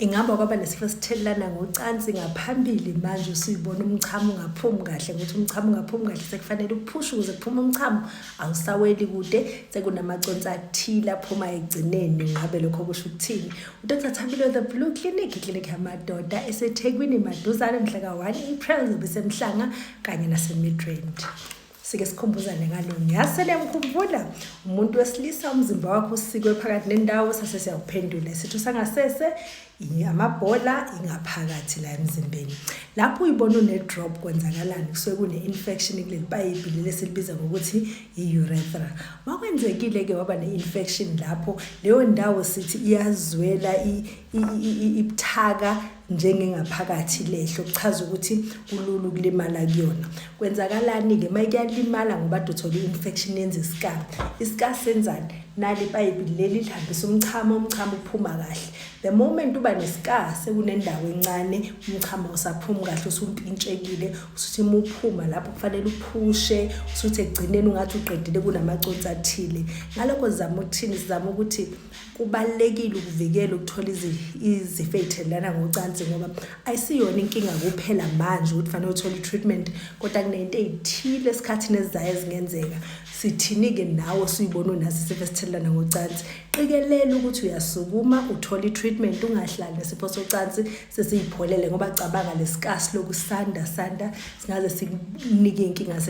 Ingaba kwaba nesifo sithelelana ngocansi ngaphambili manje usuyibona umchamo ungaphumi kahle ukuthi umchamo ungaphumi kahle sekufanele uphushe ukuze kuphume umchamo awusaweli kude sekunamaconsi athile aphuma egcineni ngabe lokho kusho ukuthini uDr Thambile the Blue Clinic iklinikhi yamadoda eseThekwini maduzane mhla ka-1 April zobe semhlanga kanye nase-Midrand. Sike sikhumbuzane ngalo ngiyasele mkhumbula umuntu wesilisa umzimba wakho usikwe phakathi nendawo sase siyawuphendula isitho sangasese amabhola ingaphakathi la emzimbeni lapho uyibona une drop kwenzakalani kusuke kune infection kuleli pipe lesilibiza ngokuthi i-urethra makwenzekile ke waba ne-infection lapho leyo ndawo sithi iyazwela ibuthaka njengengaphakathi lehlo kuchaza ukuthi kulula ukulimala kuyona kwenzakalani ke mayiyalimala ngoba uthola i-infection yenza isika senzani nali pipe leli lihambisa umchamo uphuma kahle the moment uba nesika sekunendawo encane umchamo usaphuma kahle usumpintshekile usuthi uphuma lapho kufanele uphushe usuthi egcineni ungathi uqedile kunamaconsi athile ngalokho sizama ukuthi kubalekile ukuvikela ukuthola izifo ezithelelana ngocansi ngoba ayisiyona inkinga kuphela manje ukuthi fanele uthole treatment kodwa kunento ezithile esikhathini esizayo ezingenzeka sithini ke nawe suyibona unazo isifo esithelelana ngocansi qikelela ukuthi uyasukuma uthole treatment ungahlali nesifo socansi sesiyipholele ngoba cabanga lesikasi lokusanda singaze sikunike inkinga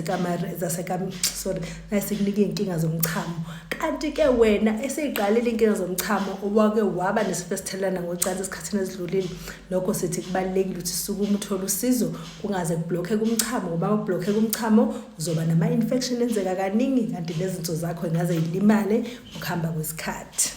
sikunike inkinga zomchamo kanti ke wena eseyiqalile inkinga zomchamo owake waba nesifo esithelelana ngocansi esikhathini ezidlulile lokho sithi kubalekile ukuthi sukuma uthole usizo kungaze kubloke kumchamo ngoba ubloke kumchamo uzoba nama infection enzeka kaningi kanti lezinto zakho ingaze ilimale ukuhamba kwesikhathi.